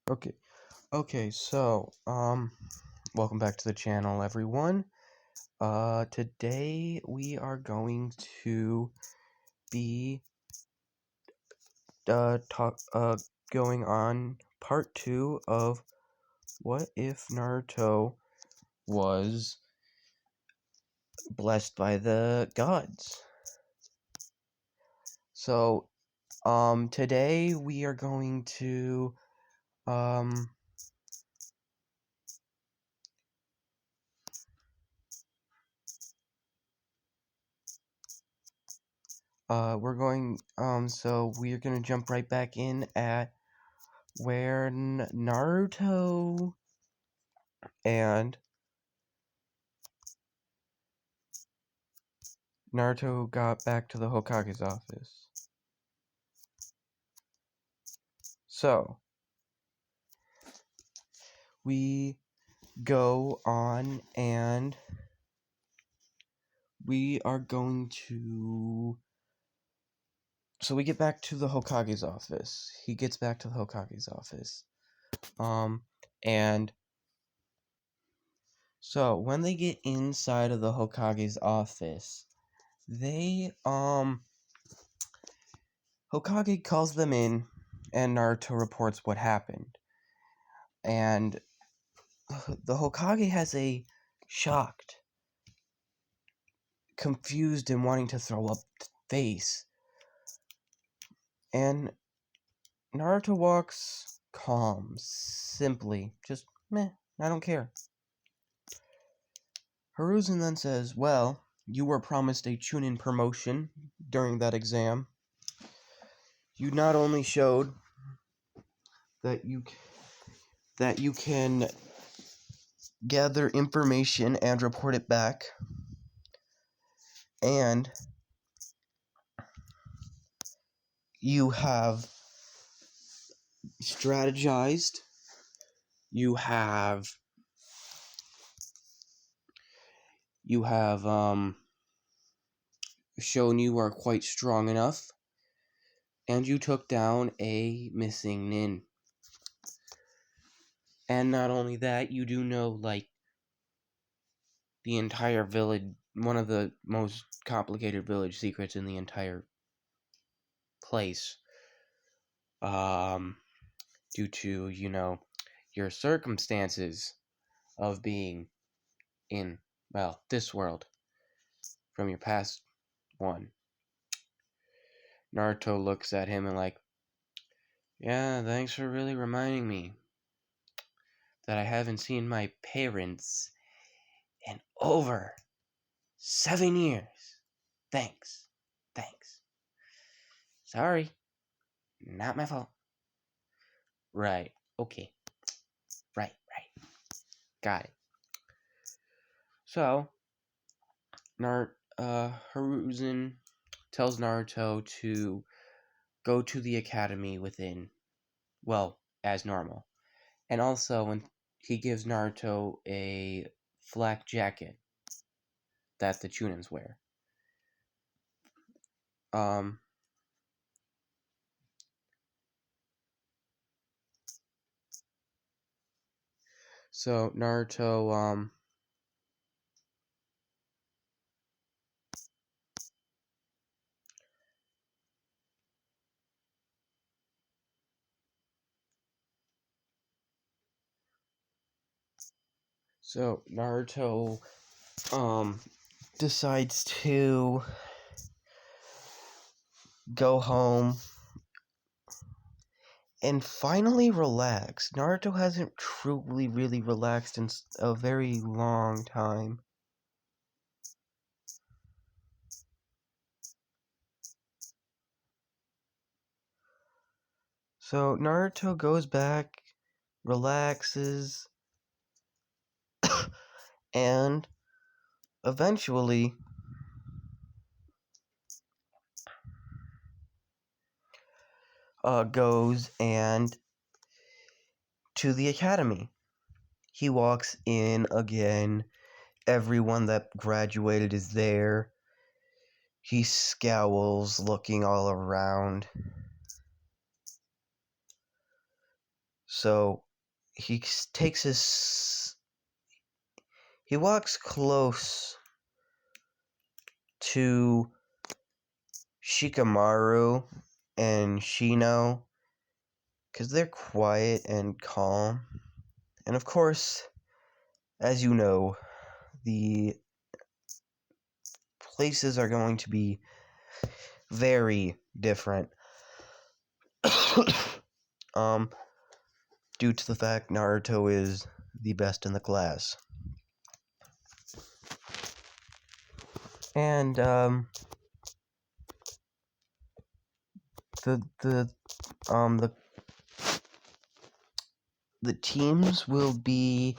Okay, so, welcome back to the channel, everyone. Today we are going to be, going on part 2 of What If Naruto Was Blessed by the Gods? So, today we are going to, so we are gonna jump right back in at where and Naruto got back to the Hokage's office. So, we go on and we are going to... So we get back to the Hokage's office. He gets back to the Hokage's office. And... So, when they get inside of the Hokage's office, Hokage calls them in, and Naruto reports what happened. And the Hokage has a shocked, confused, and wanting to throw up face. And Naruto walks calm, simply, just meh, I don't care. Hiruzen then says, well, you were promised a Chunin promotion during that exam. You not only showed that you can gather information and report it back, and you have strategized, you have shown you are quite strong enough, and you took down a missing nin. And not only that, you do know, like, the entire village, one of the most complicated village secrets in the entire place, due to, your circumstances of being in, well, this world from your past one. Naruto looks at him and like, yeah, thanks for really reminding me that I haven't seen my parents in over 7 years. Thanks. Sorry. Not my fault. Right. Okay. Right. Got it. So, Hiruzen tells Naruto to go to the academy as normal. And also, when he gives Naruto a flak jacket that the Chunins wear. So Naruto, decides to go home and finally relax. Naruto hasn't truly really relaxed in a very long time. So Naruto goes back, relaxes, and eventually goes and to the academy. He walks in again. Everyone that graduated is there. He scowls, looking all around. So he takes he walks close to Shikamaru and Shino because they're quiet and calm. And of course, as you know, the places are going to be very different. Due to the fact Naruto is the best in the class. And the teams will be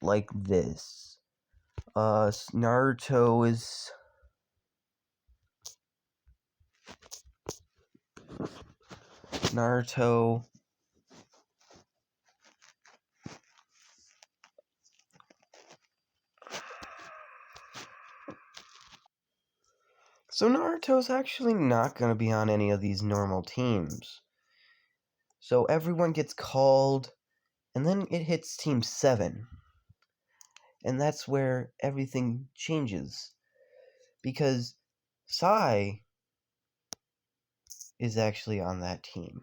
like this. Naruto is Naruto So Naruto's actually not going to be on any of these normal teams. So everyone gets called, and then it hits Team 7. And that's where everything changes. Because Sai is actually on that team.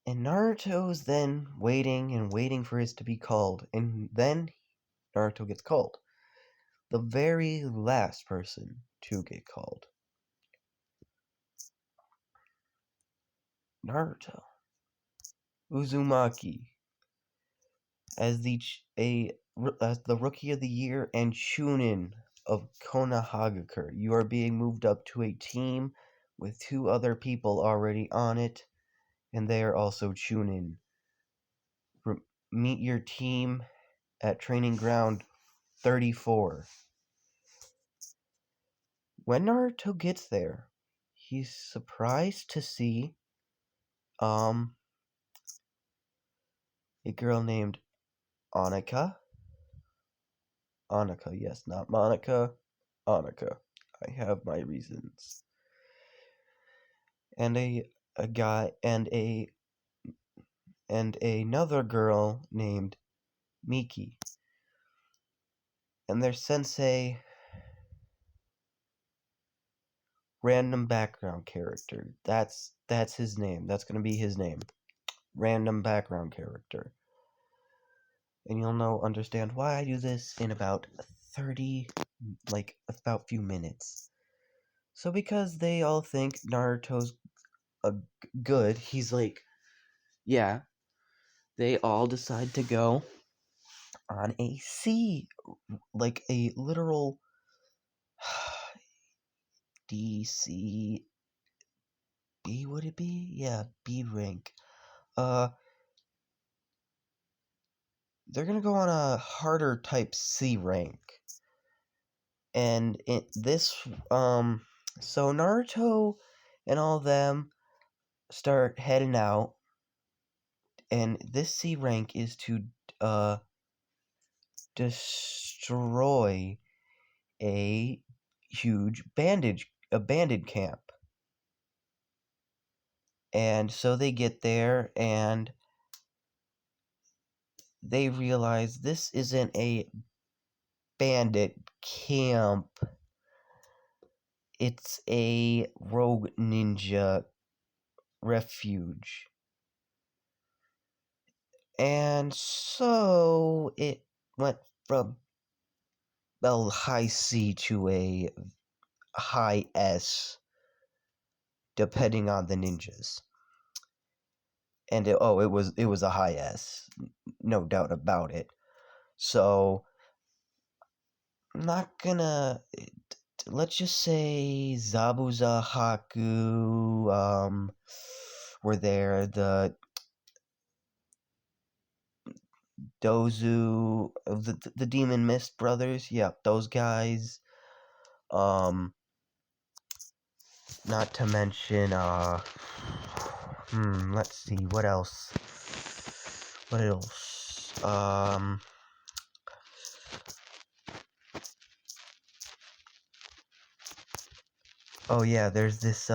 And Naruto's then waiting and waiting for his to be called. And then Naruto gets called. The very last person to get called. Naruto. Uzumaki. As the Rookie of the Year and Chunin of Konohagakure. You are being moved up to a team with 2 other people already on it, and they are also Chunin. Meet your team at Training Ground 34. When Naruto gets there, he's surprised to see a girl named Annika. Annika, yes, not Monica. Annika. I have my reasons. And a guy and another girl named Miki. And their sensei, random background character. That's his name. That's going to be his name. Random background character. And you'll understand why I do this in about about few minutes. So because they all think Naruto's good, he's like, yeah, they all decide to go on a sea, like a literal DC B, would it be? Yeah, B rank. They're gonna go on a harder type C rank. And so Naruto and all of them start heading out, and this C rank is to destroy a huge bandit camp. And so they get there, and they realize this isn't a bandit camp. It's a rogue ninja refuge. And so it went from a high C to a high S, depending on the ninjas. And it was a high S, no doubt about it. So I'm not gonna. Let's just say Zabuza, Haku, were there. The Dozu, the Demon Mist brothers, yeah, those guys. Not to mention, let's see, what else? Oh yeah, there's this,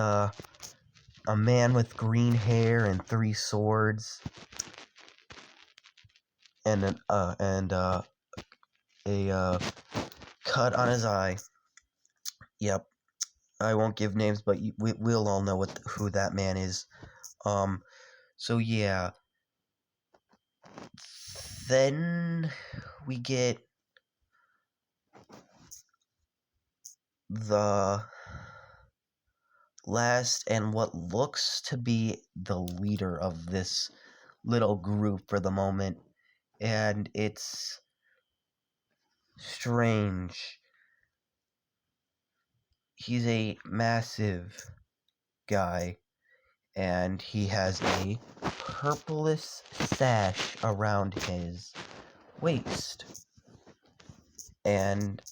a man with green hair and 3 swords and a cut on his eye. Yep, I won't give names, but we'll all know who that man is. So yeah, then we get the last and what looks to be the leader of this little group for the moment, and it's strange. He's a massive guy, and he has a purplish sash around his waist. And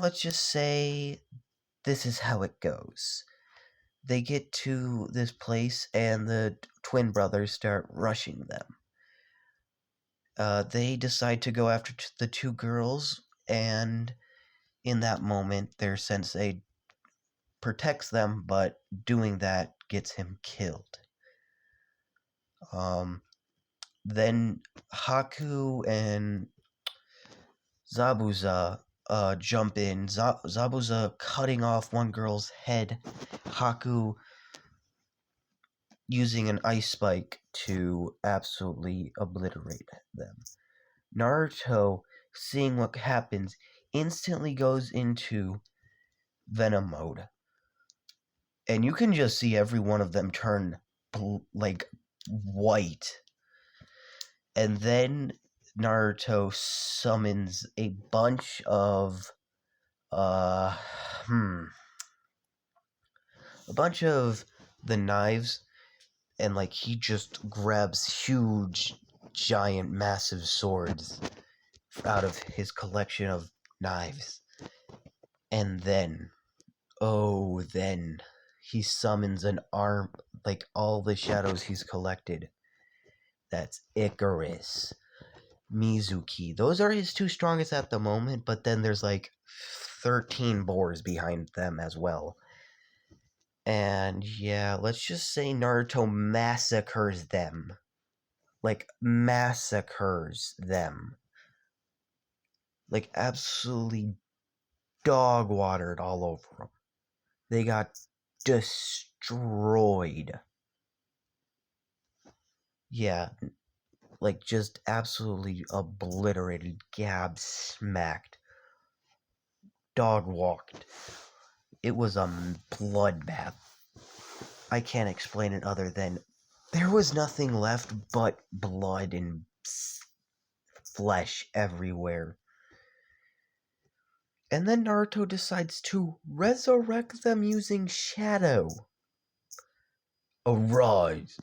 let's just say this is how it goes. They get to this place, and the twin brothers start rushing them. They decide to go after the 2 girls, and in that moment, their sensei protects them, but doing that gets him killed. Then Haku and Zabuza jump in. Zabuza cutting off one girl's head. Haku using an ice spike to absolutely obliterate them. Naruto, seeing what happens, instantly goes into Venom mode. And you can just see every one of them turn white. And then Naruto summons a bunch of a bunch of the knives, and he just grabs huge, giant, massive swords out of his collection of knives. And then he summons an arm, all the shadows he's collected. That's Icarus, Mizuki. Those are his 2 strongest at the moment, but then there's 13 boars behind them as well. And yeah, let's just say Naruto massacres them. Massacres them. Absolutely dog watered all over them. They got destroyed. Yeah, just absolutely obliterated, smacked, dog walked. It was a bloodbath. I can't explain it other than there was nothing left but blood and flesh everywhere. And then Naruto decides to resurrect them using shadow. Arise.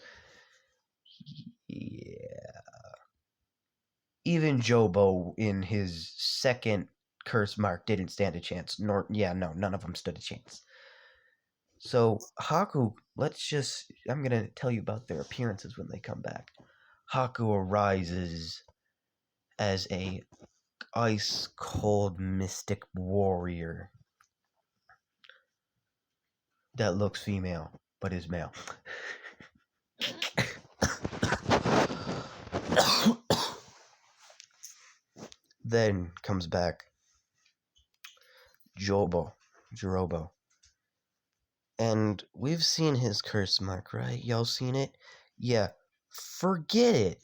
Yeah. Even Jobo in his second curse mark didn't stand a chance. None of them stood a chance. So Haku, I'm gonna tell you about their appearances when they come back. Haku arises as a ice cold mystic warrior that looks female but is male. Then comes back Jirobo. And we've seen his curse mark, right? Y'all seen it? Yeah. Forget it.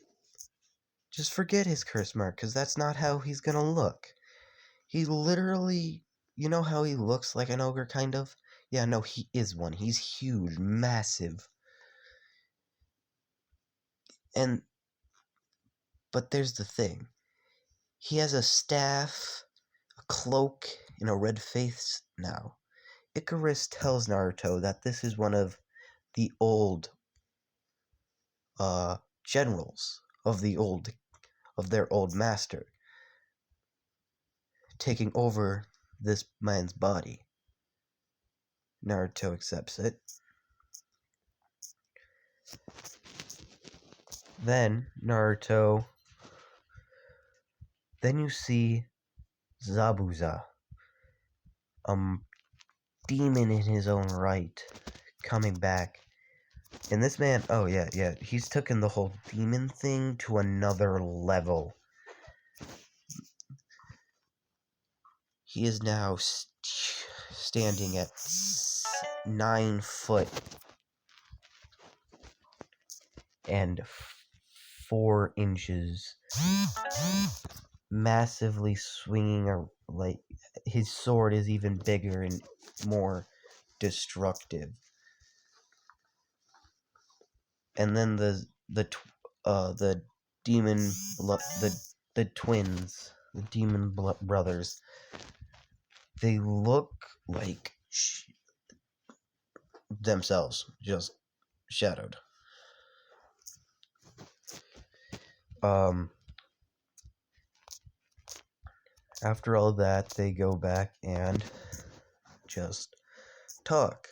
Just forget his curse mark, because that's not how he's gonna look. He literally, you know how he looks like an ogre, kind of? Yeah, no, he is one. He's huge, massive. But there's the thing. He has a staff, a cloak, and a red face now. Icarus tells Naruto that this is one of the old generals of their old master, taking over this man's body. Naruto accepts it. Then you see Zabuza, demon in his own right coming back. And this man, oh yeah, he's taken the whole demon thing to another level. He is now standing at 9 foot and 4 inches, massively swinging like his sword is even bigger and more destructive. And then the demon the twins, the demon brothers, they look like themselves, just shadowed. After all that, they go back and just talk.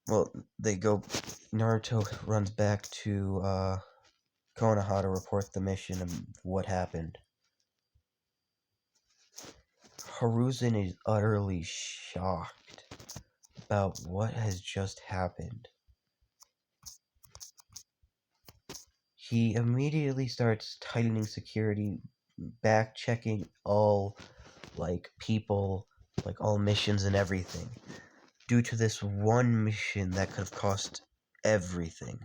Well, Naruto runs back to Konoha to report the mission and what happened. Hiruzen is utterly shocked about what has just happened. He immediately starts tightening security, back checking all people, all missions and everything, due to this one mission that could have cost everything.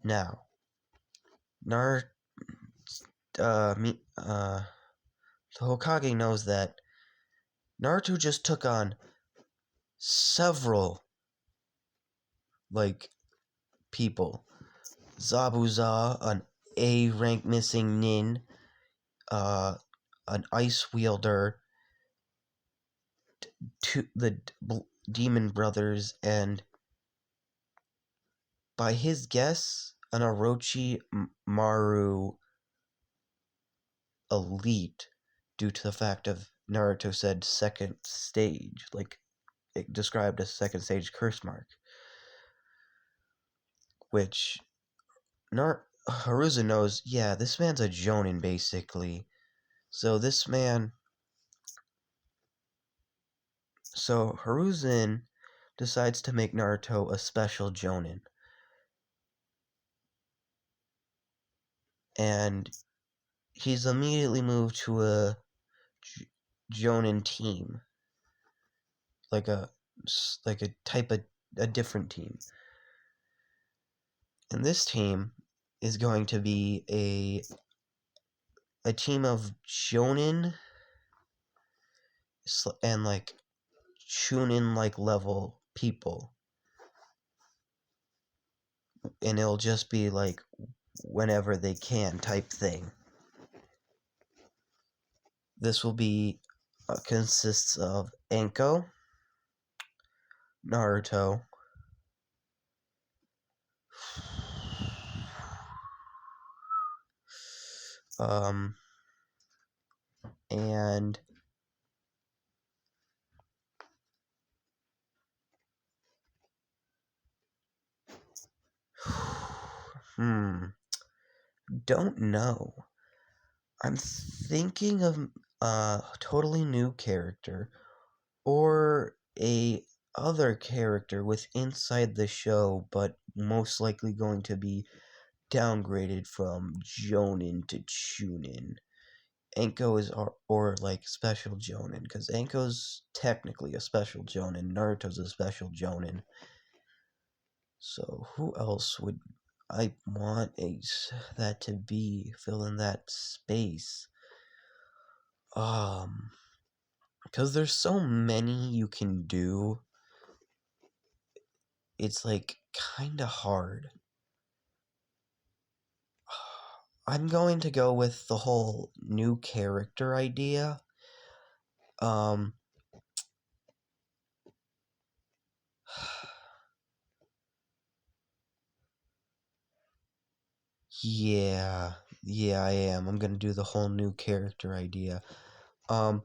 Now, the Hokage knows that Naruto just took on several people. Zabuza, an A rank missing nin, an ice wielder, the demon brothers, and by his guess, an Orochi Maru elite, due to the fact of Naruto said second stage, it described as second stage curse mark, which Haruzen knows, yeah, this man's a Jonin basically. So Haruzen decides to make Naruto a special Jonin. And he's immediately moved to a Jonin team. Like a different team. And this team is going to be a team of Jonin and Chunin level people. And it'll just be whenever they can type thing. This will be consists of Enko, Naruto, and don't know. I'm thinking of a totally new character or a other character with inside the show, but most likely going to be downgraded from Jonin to Chunin. Enko is or special Jonin, because Enko's technically a special Jonin, Naruto's a special Jonin. So who else would I want that to be fill in that space? Because there's so many you can do. It's kind of hard. I'm going to go with the whole new character idea. Yeah, I am. I'm gonna do the whole new character idea. And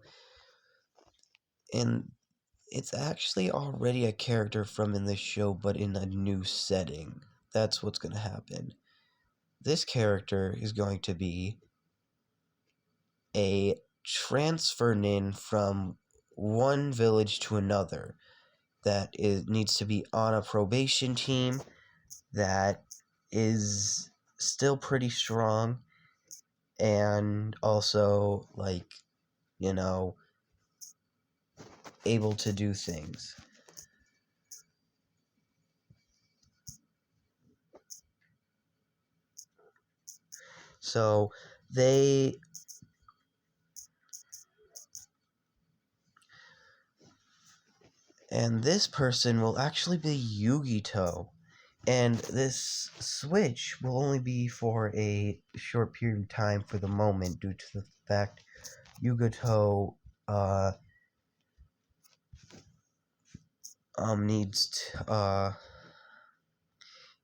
it's actually already a character from in this show, but in a new setting. That's what's gonna happen. This character is going to be a transfer Nin from one village to another that needs to be on a probation team that is still pretty strong and also, like, you know, able to do things. So they and this person will actually be Yugito. And this switch will only be for a short period of time for the moment due to the fact Yugito needs to,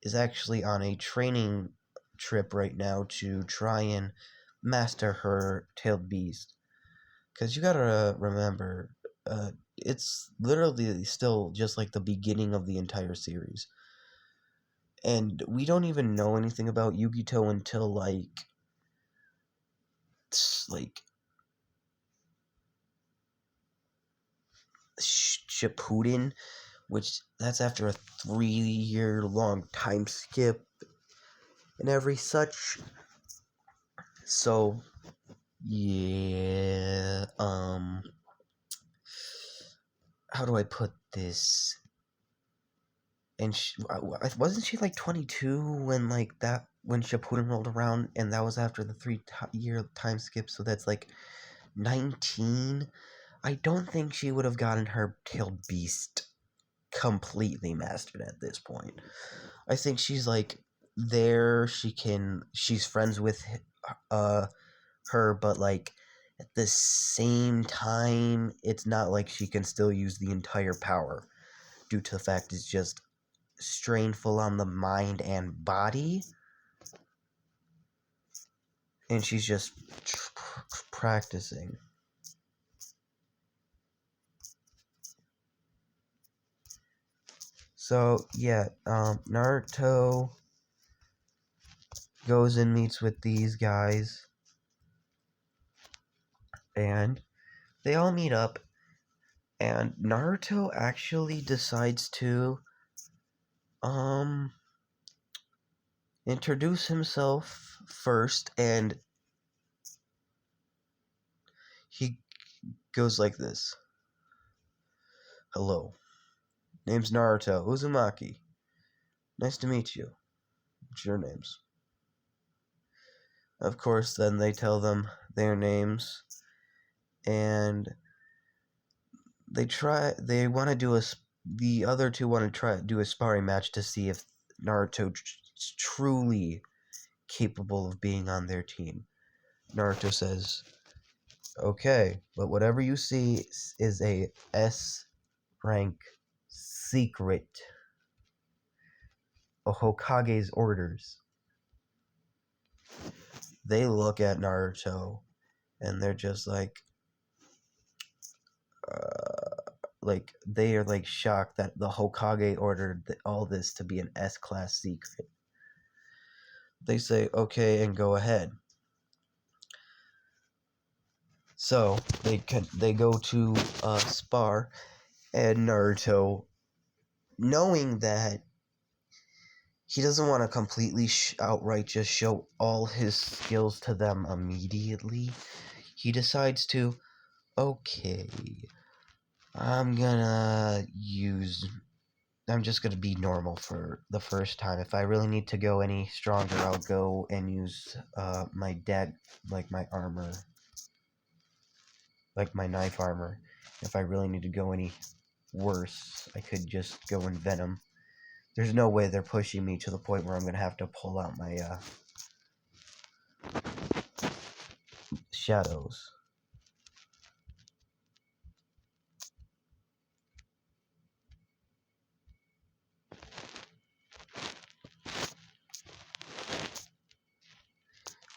is actually on a training trip right now to try and master her tailed beast. Because you gotta remember, it's literally still just like the beginning of the entire series. And we don't even know anything about Yugito until like Shippuden, which that's after a 3-year long time skip and every such. So yeah, how do I put this? And wasn't she like 22 when when Shippuden rolled around, and that was after the 3-year time skip, so that's like 19. I don't think she would have gotten her tailed beast completely mastered at this point. I think she's like there. She's friends with her, but like at the same time, it's not like she can still use the entire power due to the fact it's just strainful on the mind and body, and she's just practicing. So yeah, Naruto goes and meets with these guys, and they all meet up, and Naruto actually decides to introduce himself first, and he goes like this: "Hello, name's Naruto Uzumaki. Nice to meet you. What's your names?" Of course, then they tell them their names, and they want to do the other two want to try do a sparring match to see if Naruto is truly capable of being on their team. Naruto says, "Okay, but whatever you see is a S rank secret. A Hokage's orders." They look at Naruto and they're just like they are like shocked that the Hokage ordered all this to be an S-class secret. They say, "Okay, and go ahead." So they go to spar, and Naruto, knowing that he doesn't want to completely outright just show all his skills to them immediately, he decides to, okay, I'm just gonna be normal for the first time. If I really need to go any stronger, I'll go and use my my armor, like my knife armor. If I really need to go any worse, I could just go in Venom. There's no way they're pushing me to the point where I'm gonna have to pull out my shadows.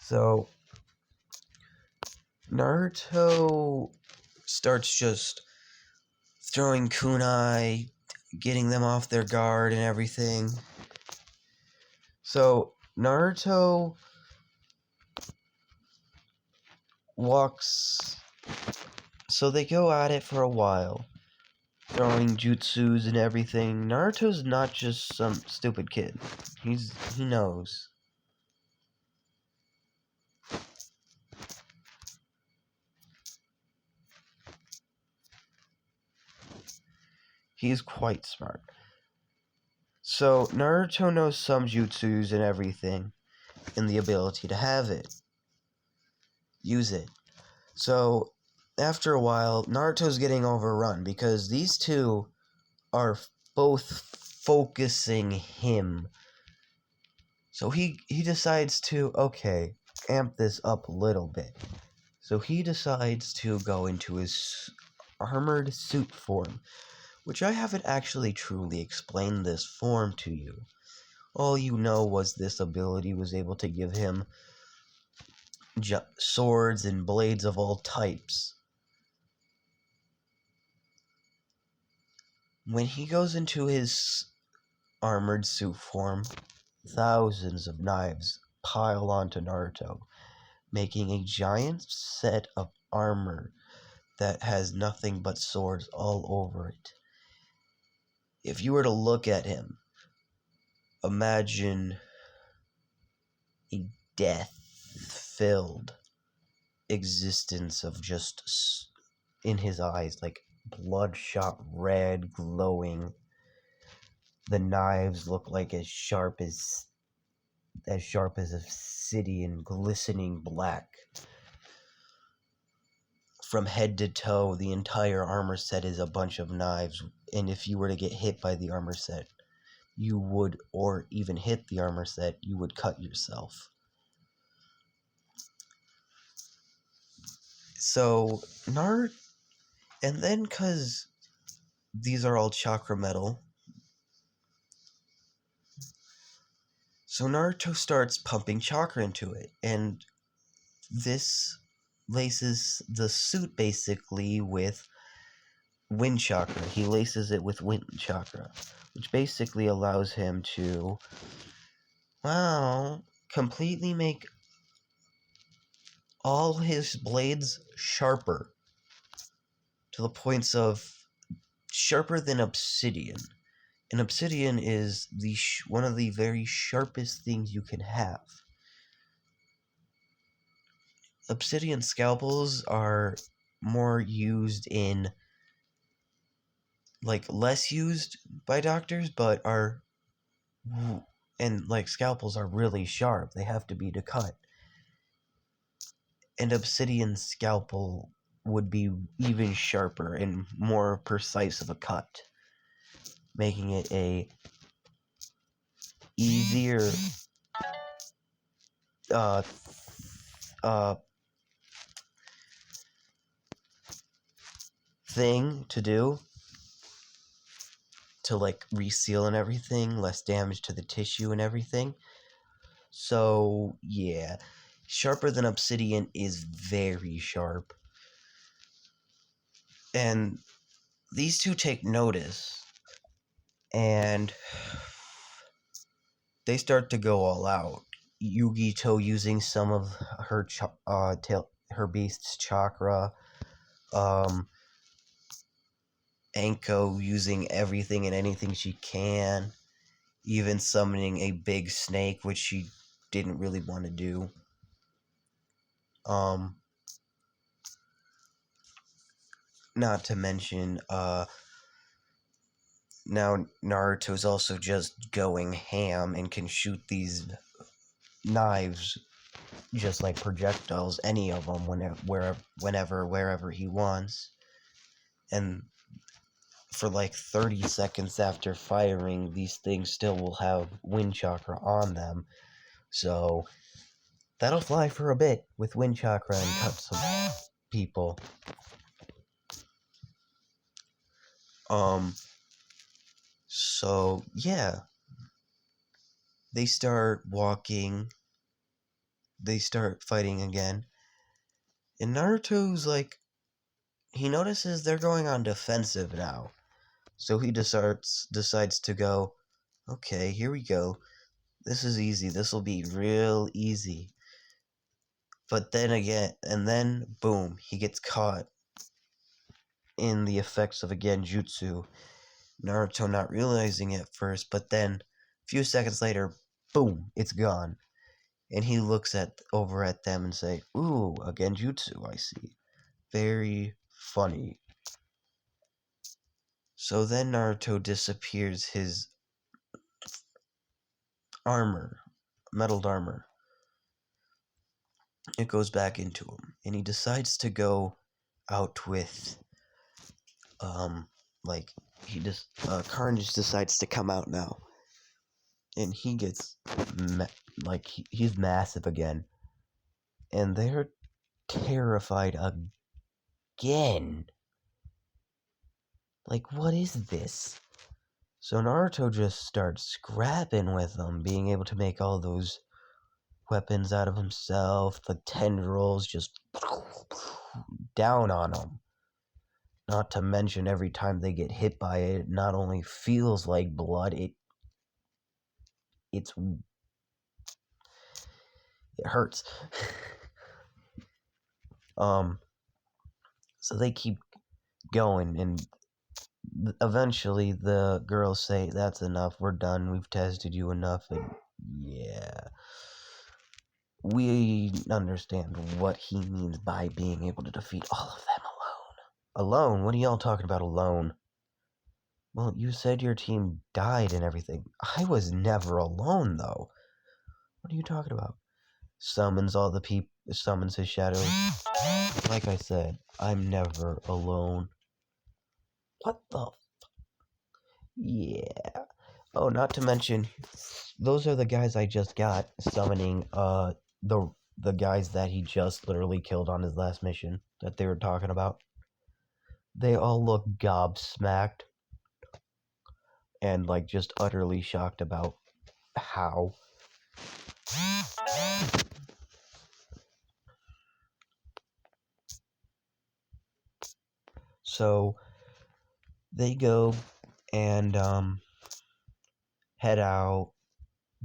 So Naruto starts just throwing kunai, getting them off their guard and everything. So Naruto walks So they go at it for a while, throwing jutsus and everything. Naruto's not just some stupid kid. He knows. He's quite smart. So Naruto knows some jutsus and everything, and the ability to have it. Use it. So after a while, Naruto's getting overrun because these two are both focusing him. So he decides to, okay, amp this up a little bit. So he decides to go into his armored suit form, which I haven't actually truly explained this form to you. All you know was this ability was able to give him swords and blades of all types. When he goes into his armored suit form, thousands of knives pile onto Naruto, making a giant set of armor that has nothing but swords all over it. If you were to look at him, imagine a death-filled existence of just in his eyes, like bloodshot red, glowing. The knives look like as sharp as obsidian, glistening black. From head to toe, the entire armor set is a bunch of knives, and if you were to get hit by the armor set, you would, or even hit the armor set, you would cut yourself. So, and then because these are all chakra metal, so Naruto starts pumping chakra into it, and this laces the suit basically with wind chakra. He laces it with wind chakra, which basically allows him to, well, completely make all his blades sharper to the points of sharper than obsidian. And obsidian is one of the very sharpest things you can have. Obsidian scalpels are more used in, like, less used by doctors, but and like scalpels are really sharp. They have to be to cut. An obsidian scalpel would be even sharper and more precise of a cut, making it a easier uh uh thing to do, to like reseal and everything, less damage to the tissue and everything. So yeah, sharper than obsidian is very sharp. And these two take notice, and they start to go all out. Yugito using some of her beast's chakra, Anko using everything and anything she can, even summoning a big snake, which she didn't really want to do. Not to mention, now Naruto's also just going ham and can shoot these knives just like projectiles, any of them, wherever he wants. And for like 30 seconds after firing, these things still will have wind chakra on them. So that'll fly for a bit with wind chakra and cut some people. So yeah, they start walking, they start fighting again, and Naruto's like, he notices they're going on defensive now, so he decides to go, okay, here we go, this is easy, this will be real easy. But then again, and then boom, he gets caught in the effects of a genjutsu. Naruto not realizing it at first, but then a few seconds later, boom, it's gone. And he looks over at them and say, "Ooh, a genjutsu, I see. Very funny." So then Naruto disappears his armor, metalled armor. It goes back into him, and he decides to go out with, like, Carnage decides to come out now, and he gets, he's massive again, and they're terrified again. Like, what is this? So Naruto just starts scrapping with them, being able to make all those weapons out of himself, the tendrils just down on them. Not to mention every time they get hit by it, it not only feels like blood, it hurts. So they keep going, and eventually the girls say, "That's enough, we're done, we've tested you enough," and yeah. We understand what he means by being able to defeat all of them alone. Alone? What are y'all talking about alone? Well, you said your team died and everything. I was never alone, though. What are you talking about? Summons all the people, summons his shadow. Like I said, I'm never alone. What the? Yeah. Oh, not to mention, those are the guys I just got summoning, the guys that he just literally killed on his last mission that they were talking about. They all look gobsmacked and, like, just utterly shocked about how. So they go and head out,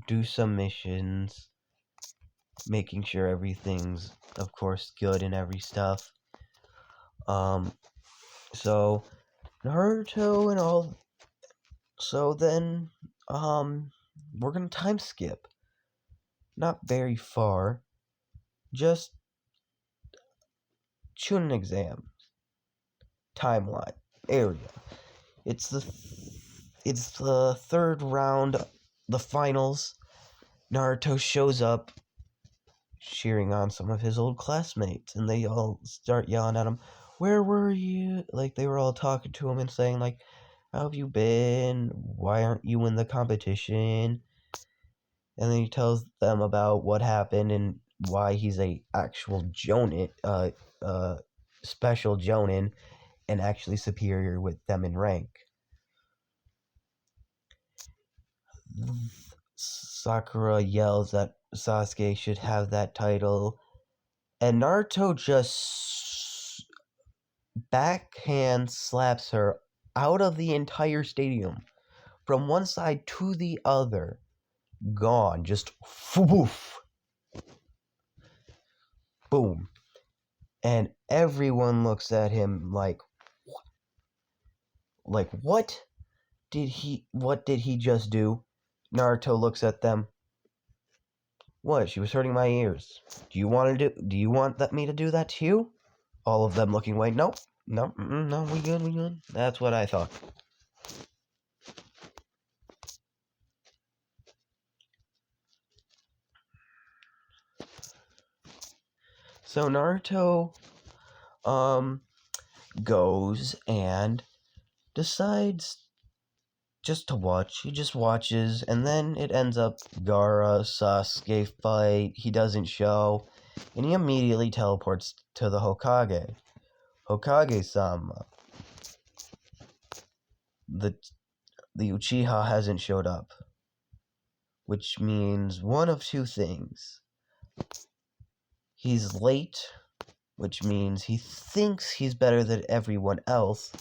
do some missions, making sure everything's, of course, good and every stuff. So Naruto and all. So then, we're gonna time skip. Not very far, just Chunin exam timeline area. It's the third round, the finals. Naruto shows up, cheering on some of his old classmates, and they all start yelling at him, "Where were you?" Like, they were all talking to him and saying, like, "How have you been? Why aren't you in the competition?" And then he tells them about what happened and why he's a actual Jonin, special Jonin, and actually superior with them in rank. Sakura yells that Sasuke should have that title, and Naruto just backhand slaps her out of the entire stadium, from one side to the other. Gone. Just woof. Boom. And everyone looks at him like, what did he just do? Naruto looks at them. What? She was hurting my ears. Do you want me to do that to you? All of them looking away. Nope. No, no, we good. That's what I thought. So Naruto, goes and decides just to watch. He just watches, and then it ends up Gaara Sasuke fight. He doesn't show, and he immediately teleports to the Hokage. Hokage-sama. The Uchiha hasn't showed up, which means one of two things. He's late, which means he thinks he's better than everyone else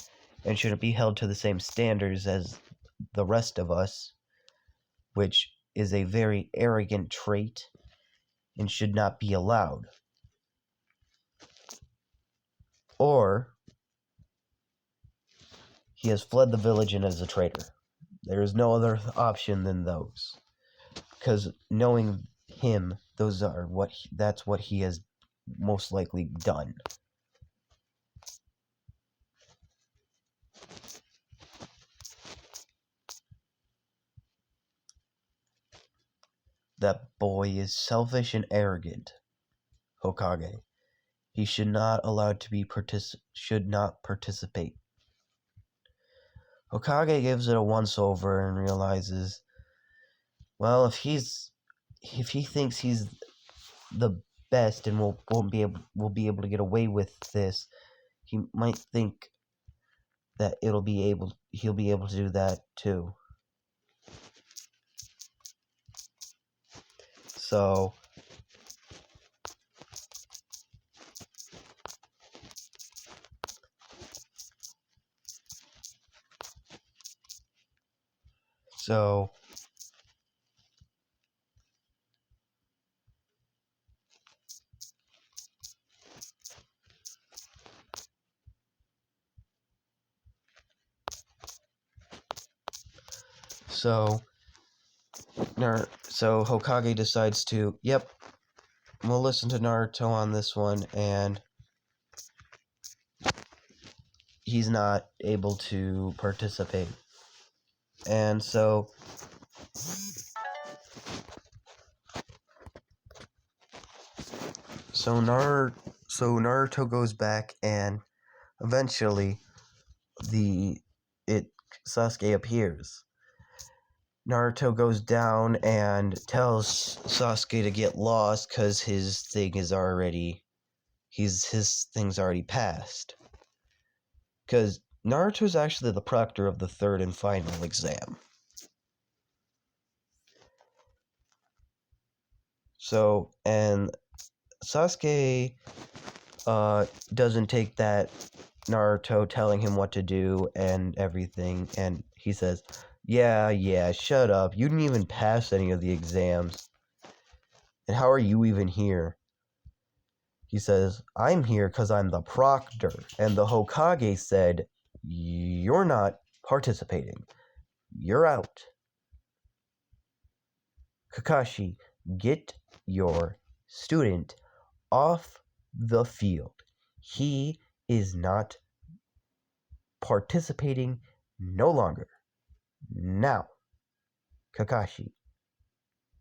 and shouldn't be held to the same standards as the rest of us, which is a very arrogant trait and should not be allowed. Or he has fled the village and is a traitor. There is no other option than those. Because knowing him, that's what he has most likely done. That boy is selfish and arrogant, Hokage. He should not participate. Hokage gives it a once over and realizes, well, if he thinks he's the best and will be able to get away with this, he might think that he'll be able to do that too. So so so so Hokage decides to, yep, we'll listen to Naruto on this one, and he's not able to participate. And so Naruto goes back, and eventually Sasuke appears. Naruto goes down and tells Sasuke to get lost because his thing's already passed. Because Naruto's actually the proctor of the third and final exam. So, and Sasuke doesn't take that Naruto telling him what to do and everything, and he says, yeah, shut up. You didn't even pass any of the exams. And how are you even here? He says, I'm here because I'm the proctor. And the Hokage said, you're not participating. You're out. Kakashi, get your student off the field. He is not participating no longer. Now, Kakashi,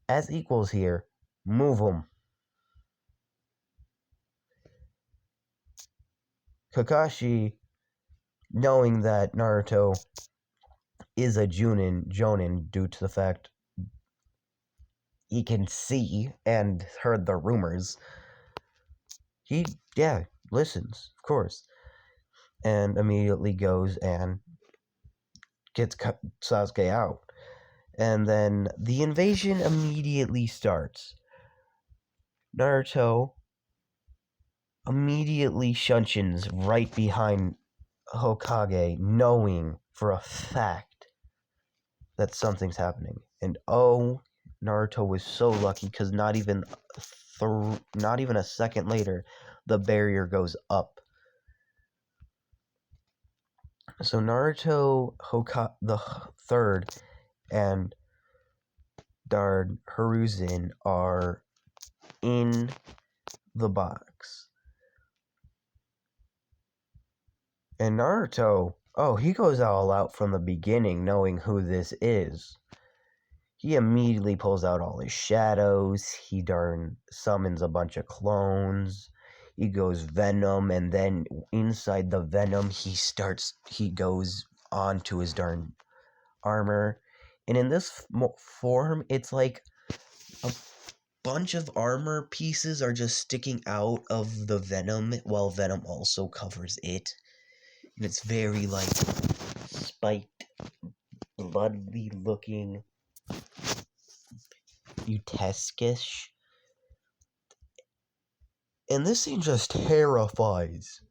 as equals here, move him. Kakashi, knowing that Naruto is a Jonin due to the fact he can see and heard the rumors, he listens, of course, and immediately goes and gets Sasuke out. And then the invasion immediately starts. Naruto immediately shunsins right behind Hokage, knowing for a fact that something's happening. And Naruto was so lucky because not even a second later, the barrier goes up. So Naruto, the third, and Hiruzen are in the box. And Naruto, he goes all out from the beginning knowing who this is. He immediately pulls out all his shadows. He summons a bunch of clones. He goes Venom, and then inside the Venom, he goes onto his armor. And in this form, it's like a bunch of armor pieces are just sticking out of the Venom, while Venom also covers it. And it's very, like, spiked, bloody looking, Uteskish. And this scene just terrifies,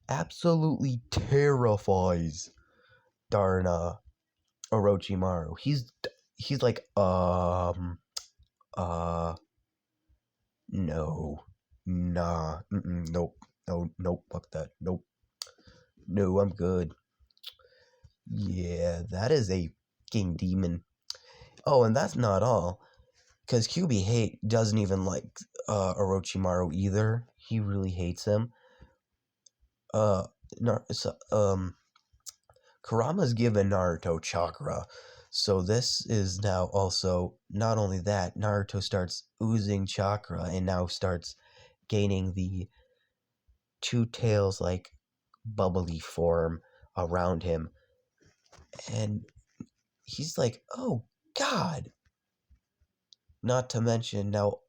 absolutely terrifies Orochimaru. He's like, no, nah, nope, no, fuck that, nope, no, I'm good. Yeah, that is a king demon. Oh, and that's not all. Because QB hate doesn't even like Orochimaru either. He really hates him. Uh, Kurama's given Naruto chakra. So this is now also not only that, Naruto starts oozing chakra and now starts gaining the two tails like bubbly form around him. And he's like, "Oh god." Not to mention now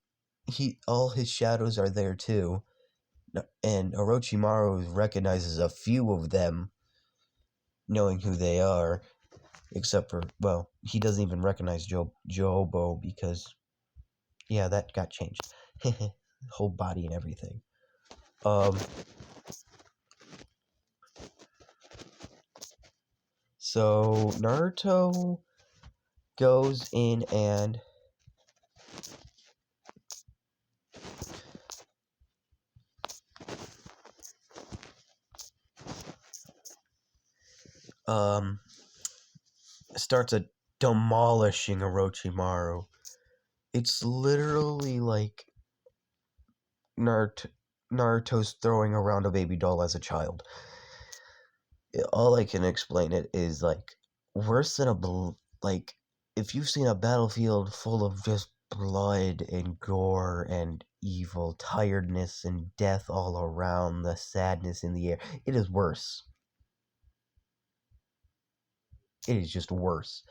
he all his shadows are there too. And Orochimaru recognizes a few of them knowing who they are. Except for, well, he doesn't even recognize Jobo because, yeah, that got changed. Whole body and everything. Um, so Naruto goes in and um starts demolishing Orochimaru. It's literally like Naruto's throwing around a baby doll as a child. All I can explain it is like worse than like if you've seen a battlefield full of just blood and gore and evil, tiredness and death all around, the sadness in the air, it is worse. It is just worse.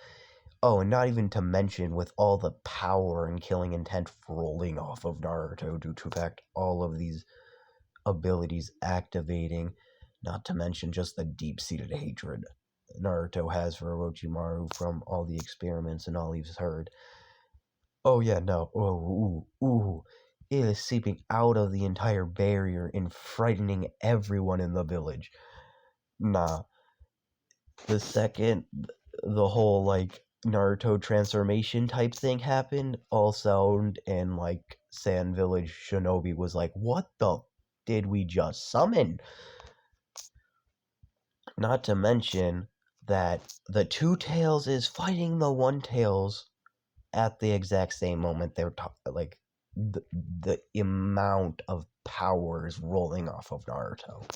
Oh, and not even to mention with all the power and killing intent rolling off of Naruto due to the fact all of these abilities activating, not to mention just the deep-seated hatred Naruto has for Orochimaru from all the experiments and all he's heard. Oh yeah, no. Oh, ooh, ooh. It is seeping out of the entire barrier and frightening everyone in the village. Nah. The second the whole like Naruto transformation type thing happened, all Sound and like Sand Village Shinobi was like, what the did we just summon? Not to mention that the Two Tails is fighting the One Tails at the exact same moment. They're like the amount of power is rolling off of Naruto.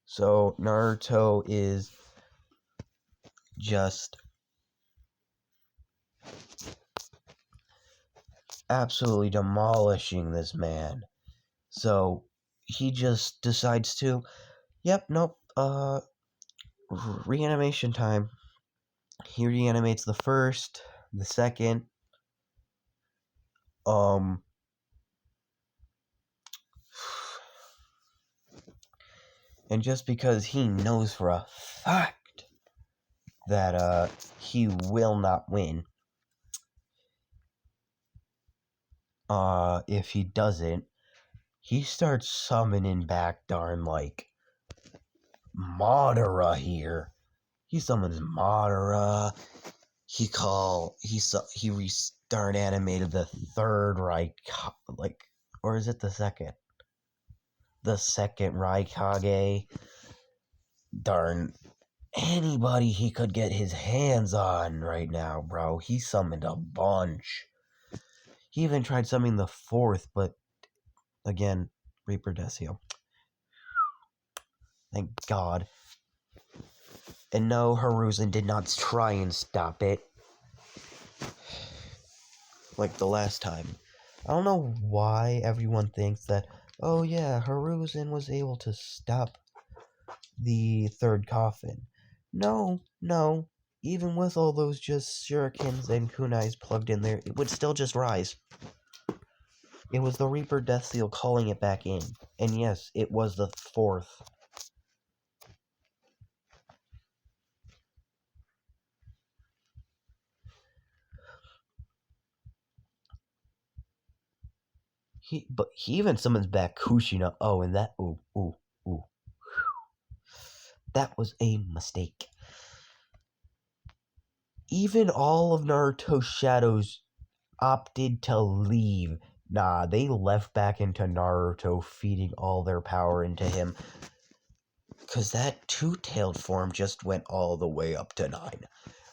So Naruto is just absolutely demolishing this man. So he just decides to, yep, nope, reanimation time. He reanimates the first, the second, um, and just because he knows for a fact that he will not win, if he doesn't, he starts summoning back darn like Madara here. He summons Madara. He restart animated the third like, or is it the second? The second Raikage. Darn, anybody he could get his hands on right now, bro. He summoned a bunch. He even tried summoning the fourth, but again, Reaper Decio. Thank God. And no, Hiruzen did not try and stop it. Like the last time. I don't know why everyone thinks that, oh yeah, Hiruzen was able to stop the third coffin. No, no. Even with all those just shurikens and kunais plugged in there, it would still just rise. It was the Reaper Death Seal calling it back in. And yes, it was the fourth. But he even summons back Kushina. Oh, and that, ooh. That was a mistake. Even all of Naruto's shadows opted to leave Nah, they left back into Naruto, feeding all their power into him. Because that two-tailed form just went all the way up to 9.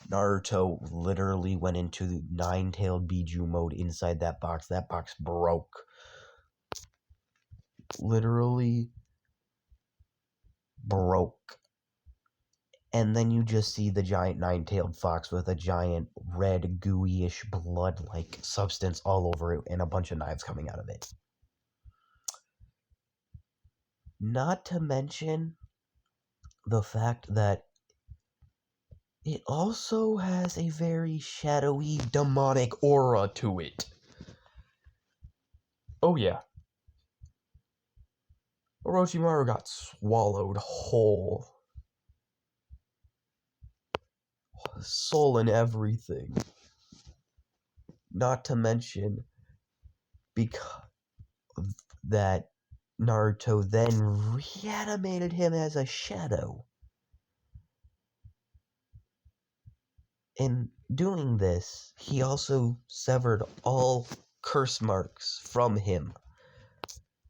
Naruto literally went into the 9-tailed Biju mode inside that box. That box broke. Literally broke. And then you just see the giant 9-tailed fox with a giant red, gooey-ish blood-like substance all over it and a bunch of knives coming out of it. Not to mention the fact that it also has a very shadowy, demonic aura to it. Oh yeah. Orochimaru got swallowed whole. Soul and everything. Not to mention because that Naruto then reanimated him as a shadow. In doing this, he also severed all curse marks from him,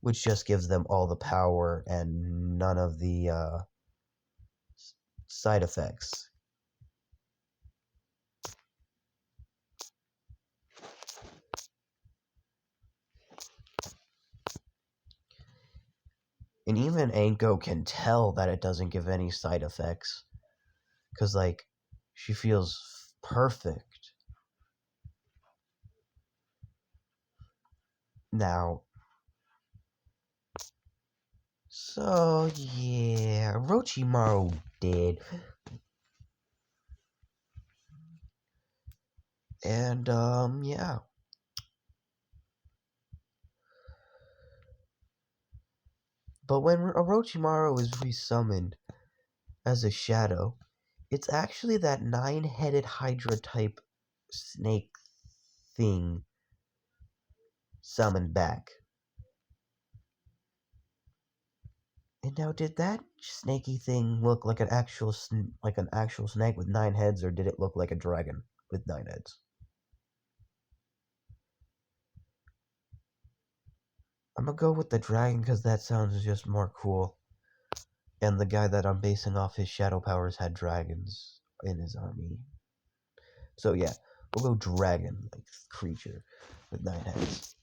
which just gives them all the power and none of the side effects. And even Anko can tell that it doesn't give any side effects. Because, like, she feels perfect. Now, so, yeah, Orochimaru did. And, yeah. But when Orochimaru is resummoned as a shadow, it's actually that 9-headed Hydra type snake thing summoned back. And now, did that snaky thing look like an actual snake with 9 heads, or did it look like a dragon with 9 heads? I'm gonna go with the dragon because that sounds just more cool. And the guy that I'm basing off his shadow powers had dragons in his army. So yeah, we'll go dragon, like creature with 9 heads.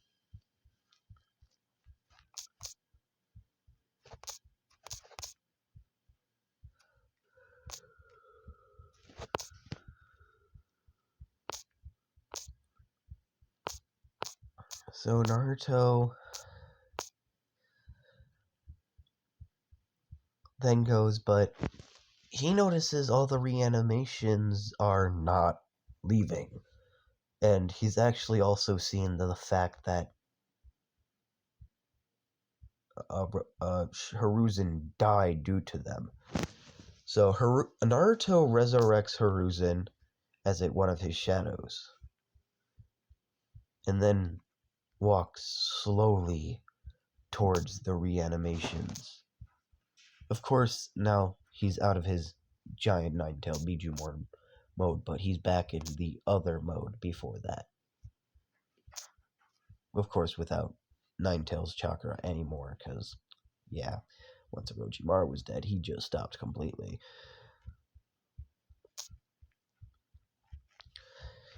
So Naruto then goes, but he notices all the reanimations are not leaving. And he's actually also seen the fact that Hiruzen died due to them. So Naruto resurrects Hiruzen as one of his shadows. And then walks slowly towards the reanimations. Of course, now he's out of his giant 9-tailed Biju mode, but he's back in the other mode before that. Of course, without 9-tails chakra anymore, because, yeah, once Orochimaru was dead, he just stopped completely.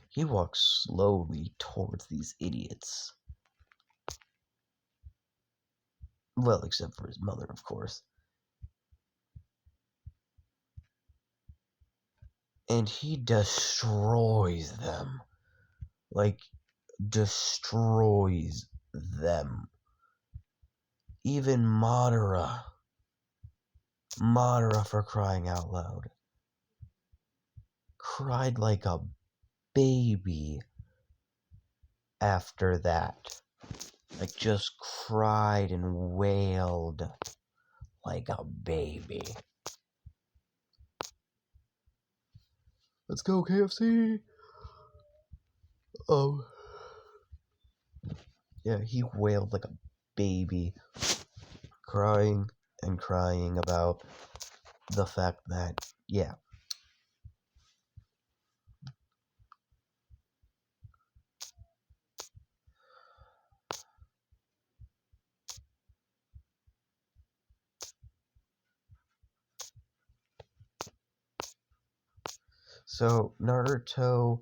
He walks slowly towards these idiots. Well, except for his mother, of course. And he destroys them. Like, destroys them. Even Madara. Madara, for crying out loud, cried like a baby after that. Like, just cried and wailed like a baby. Let's go, KFC! Oh. Yeah, he wailed like a baby, crying and crying about the fact that, yeah, So Naruto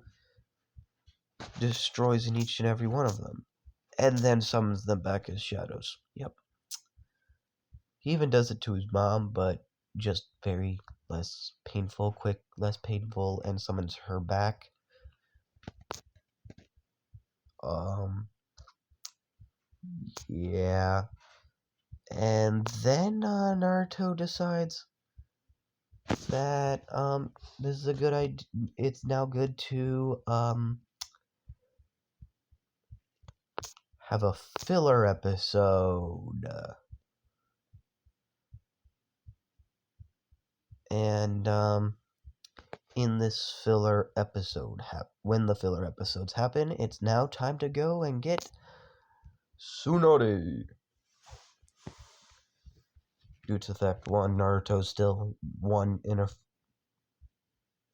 destroys in each and every one of them, and then summons them back as shadows. Yep. He even does it to his mom, but just very less painful, and summons her back. Um, yeah. And then Naruto decides that this is a good idea. It's now good to have a filler episode. And in this filler episode, when the filler episodes happen, it's now time to go and get Tsunade. Due to the fact one, Naruto's still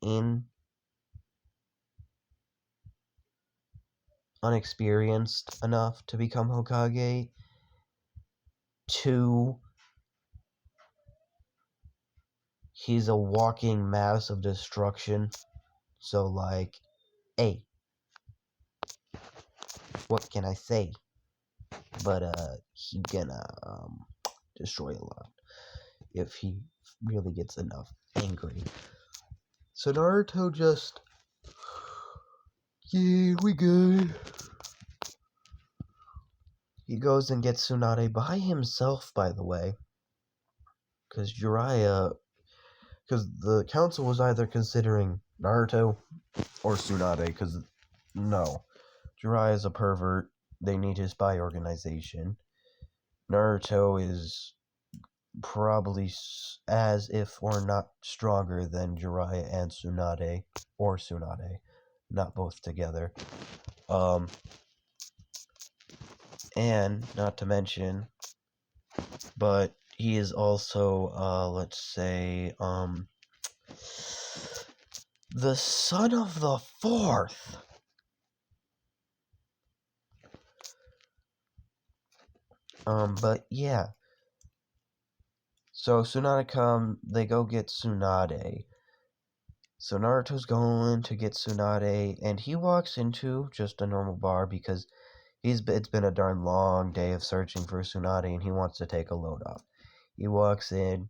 in unexperienced enough to become Hokage. Two, he's a walking mass of destruction. So like, hey, what can I say? But he gonna destroy a lot if he really gets enough angry. So Naruto just, yeah, we good. He goes and gets Tsunade by himself, by the way, because the council was either considering Naruto or Tsunade, because no, Jiraiya's a pervert. They need his spy organization. Naruto is probably as if or not stronger than Jiraiya and Tsunade, or Tsunade, not both together. And not to mention, but he is also, let's say, the son of the fourth. But yeah. So Tsunade they go get Tsunade. So Naruto's going to get Tsunade, and he walks into just a normal bar because it's been a darn long day of searching for Tsunade, and he wants to take a load off. He walks in,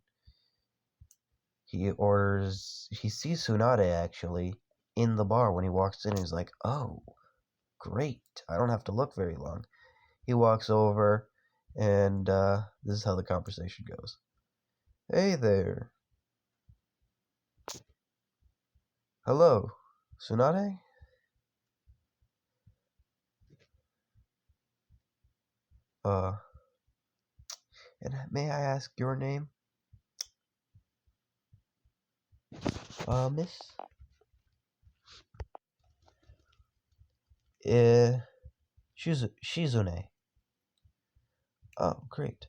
he sees Tsunade actually in the bar when he walks in, and he's like, oh, great, I don't have to look very long. He walks over, and this is how the conversation goes. Hey there. Hello, Tsunade? Uh, and may I ask your name? Miss? Shizune. Oh, great.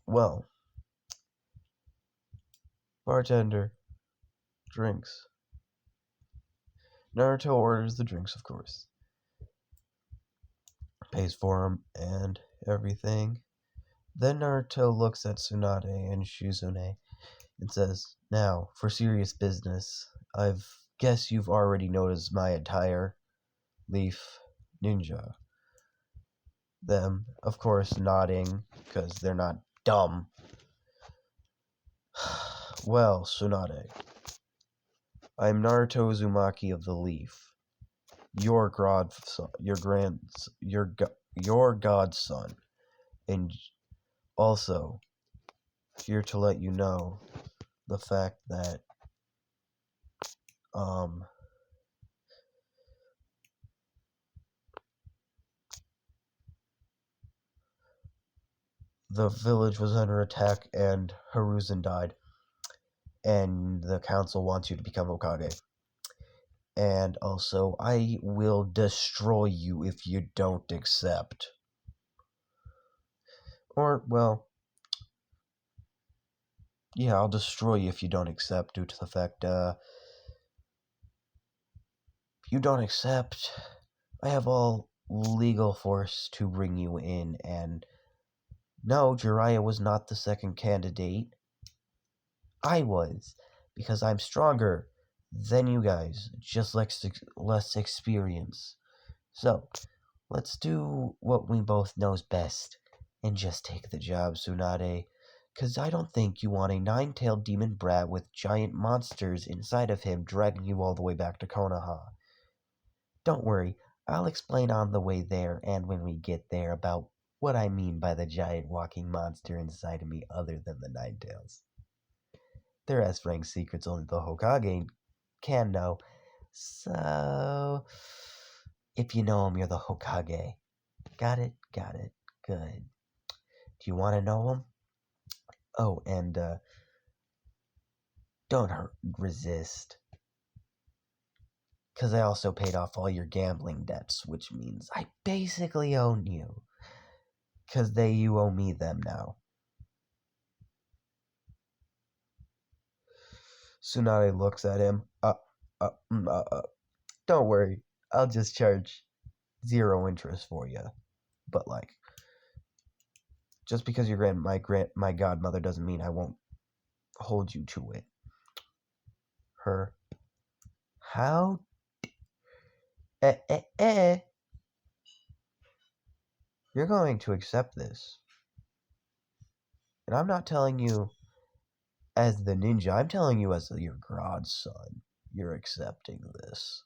Well, bartender, drinks. Naruto orders the drinks, of course. Pays for them and everything. Then Naruto looks at Tsunade and Shizune and says, now, for serious business, guess you've already noticed my attire. Leaf Ninja. Them, of course, nodding, because they're not dumb. Well, Tsunade, I'm Naruto Uzumaki of the Leaf, your godson, and also here to let you know the fact that the village was under attack and Hiruzen died, and the council wants you to become Hokage. And also, I will destroy you if you don't accept. Or, well, yeah, I'll destroy you if you don't accept, due to the fact, if you don't accept, I have all legal force to bring you in, and no, Jiraiya was not the second candidate. I was, because I'm stronger then you guys just less experience. So, let's do what we both knows best and just take the job, Tsunade. Cause I don't think you want a nine-tailed demon brat with giant monsters inside of him dragging you all the way back to Konoha. Don't worry, I'll explain on the way there and when we get there about what I mean by the giant walking monster inside of me other than the Nine Tails. They're S-rank secrets only the Hokage can know, so if you know 'em, you're the Hokage. Got it? Got it. Good. Do you want to know 'em? Oh, and don't resist. Because I also paid off all your gambling debts, which means I basically own you. Because you owe me them now. Tsunade looks at him. Don't worry. I'll just charge 0 interest for you. But like, just because you're my godmother doesn't mean I won't hold you to it. Her. How? Eh, eh, eh. You're going to accept this. And I'm not telling you as the ninja, I'm telling you as your godson. You're accepting this.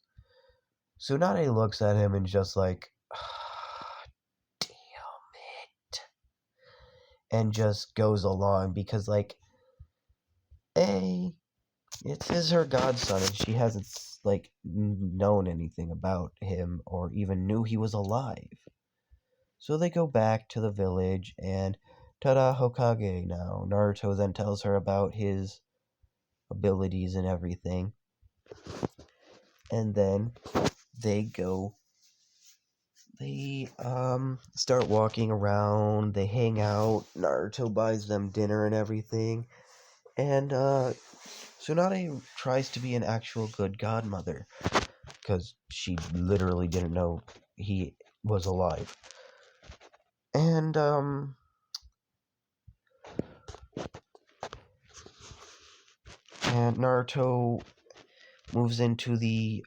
Tsunade looks at him and just like, damn it. And just goes along because, like, it is her godson and she hasn't, like, known anything about him or even knew he was alive. So they go back to the village and ta-da, Hokage now. Naruto then tells her about his abilities and everything. And then they start walking around, they hang out, Naruto buys them dinner and everything. And Tsunade tries to be an actual good godmother because she literally didn't know he was alive. And Naruto moves into the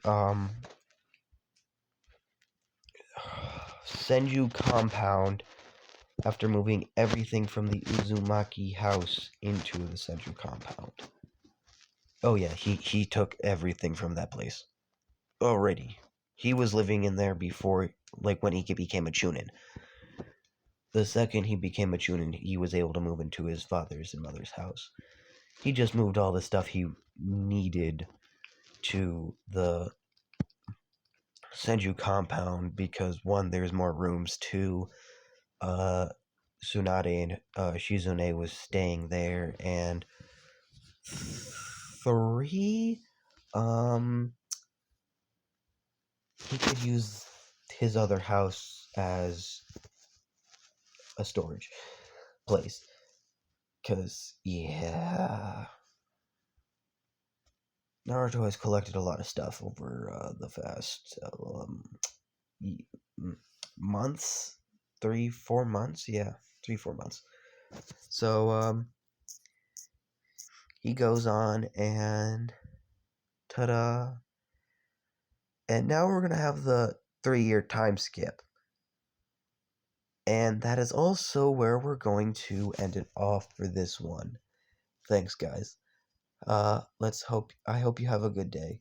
Senju compound after moving everything from the Uzumaki house into the Senju compound. Oh yeah, he took everything from that place already. He was living in there before, like, when he became a Chunin. The second he became a Chunin, he was able to move into his father's and mother's house. He just moved all the stuff he needed to the Senju compound because, one, there's more rooms, two, Tsunade and Shizune was staying there, and three, he could use his other house as a storage place. Cause, yeah, Naruto has collected a lot of stuff over the past months, 3-4 months, yeah, 3-4 months. So he goes on and ta-da, and now we're gonna have the 3-year time skip, and that is also where we're going to end it off for this one. Thanks, guys. I hope you have a good day,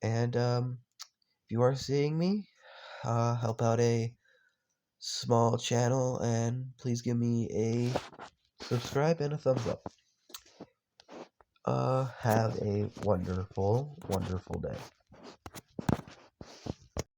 and if you are seeing me, help out a small channel and please give me a subscribe and a thumbs up. Have a wonderful, wonderful day.